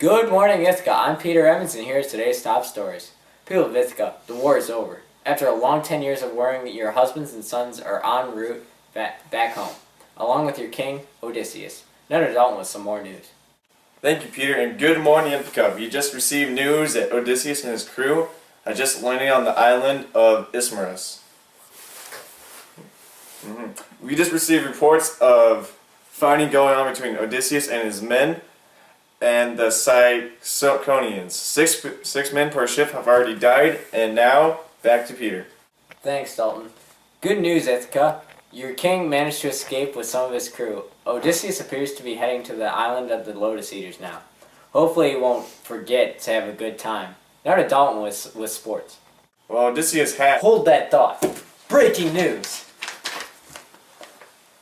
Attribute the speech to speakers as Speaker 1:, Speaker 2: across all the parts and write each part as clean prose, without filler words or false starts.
Speaker 1: Good morning, Ithaca. I'm Peter Evans, and here's today's top stories. People of Ithaca, the war is over. After a long 10 years of worrying, your husbands and sons are en route back home, along with your king, Odysseus. Another Dalton with some more news.
Speaker 2: Thank you, Peter, and good morning, Ithaca. We just received news that Odysseus and his crew are just landing on the island of Ismarus. We just received reports of fighting going on between Odysseus and his men and the Cyclonians. Six men per ship have already died, and now back to Peter.
Speaker 1: Thanks, Dalton. Good news, Ithaca. Your king managed to escape with some of his crew. Odysseus appears to be heading to the island of the Lotus Eaters now. Hopefully he won't forget to have a good time. Now to Dalton with sports.
Speaker 2: Well, Odysseus had...
Speaker 1: Hold that thought. Breaking news!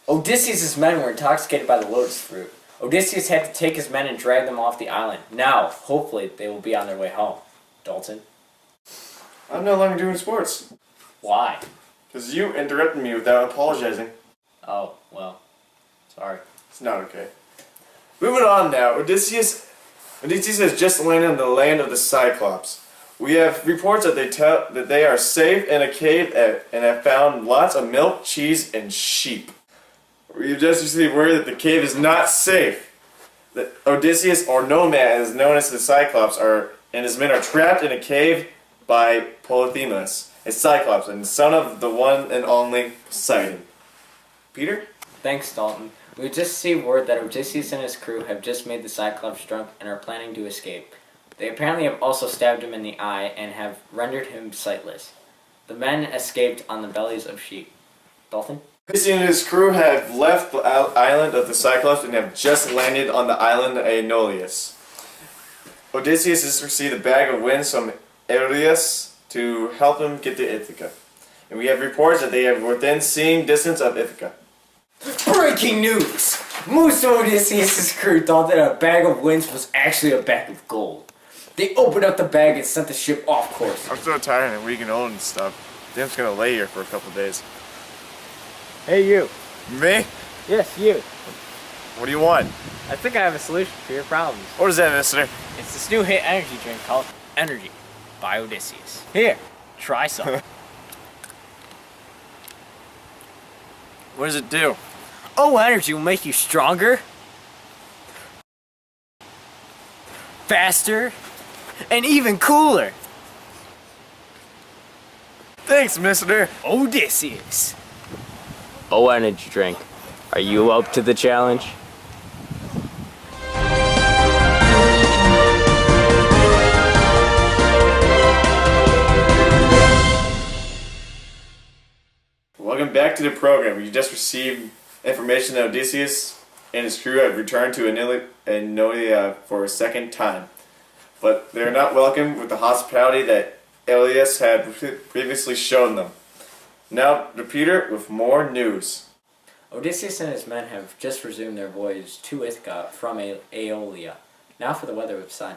Speaker 1: Odysseus' men were intoxicated by the lotus fruit. Odysseus had to take his men and drag them off the island. Now, hopefully, they will be on their way home. Dalton?
Speaker 2: I'm no longer doing sports.
Speaker 1: Why?
Speaker 2: Because you interrupted me without apologizing.
Speaker 1: Oh, well, sorry.
Speaker 2: It's not okay. Moving on now, Odysseus has just landed on the land of the Cyclops. We have reports that they are safe in a cave and have found lots of milk, cheese, and sheep. We've just received word that the cave is not safe. That Odysseus, or Nomad, as known as the Cyclops, and his men are trapped in a cave by Polyphemus, a Cyclops, and son of the one and only Poseidon. Peter?
Speaker 1: Thanks, Dalton. We just received word that Odysseus and his crew have just made the Cyclops drunk and are planning to escape. They apparently have also stabbed him in the eye and have rendered him sightless. The men escaped on the bellies of sheep. Dalton?
Speaker 2: Odysseus and his crew have left the island of the Cyclops and have just landed on the island of Aeolus. Odysseus has received a bag of winds from Aeolus to help him get to Ithaca. And we have reports that they are within seeing distance of Ithaca.
Speaker 1: Breaking news! Most of Odysseus' crew thought that a bag of winds was actually a bag of gold. They opened up the bag and sent the ship off course.
Speaker 2: I'm so tired and weak and old and stuff. I think I'm just gonna lay here for a couple days.
Speaker 1: Hey, you.
Speaker 2: Me?
Speaker 1: Yes, you.
Speaker 2: What do you want?
Speaker 1: I think I have a solution for your problems.
Speaker 2: What is that, mister?
Speaker 1: It's this new hit energy drink called Energy by Odysseus. Here, try some.
Speaker 2: What does it do?
Speaker 1: Oh, energy will make you stronger, faster, and even cooler.
Speaker 2: Thanks, mister.
Speaker 1: Odysseus. Oh, energy drink. Are you up to the challenge?
Speaker 2: Welcome back to the program. We just received information that Odysseus and his crew have returned to Aeolus for a second time. But they're not welcome with the hospitality that Aeolus had previously shown them. Now to Peter with more news.
Speaker 1: Odysseus and his men have just resumed their voyage to Ithaca from Aeolia. Now for the weather with sun.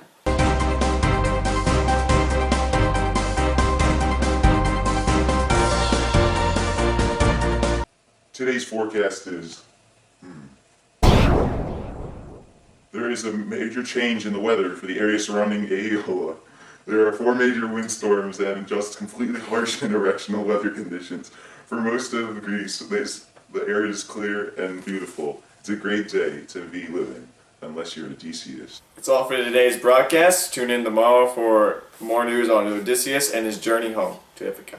Speaker 3: Today's forecast is... There is a major change in the weather for the area surrounding Aeolia. There are 4 major windstorms and just completely harsh and irrational weather conditions. For most of Greece, the area is clear and beautiful. It's a great day to be living, unless you're Odysseus.
Speaker 2: That's all for today's broadcast. Tune in tomorrow for more news on Odysseus and his journey home to Ithaca.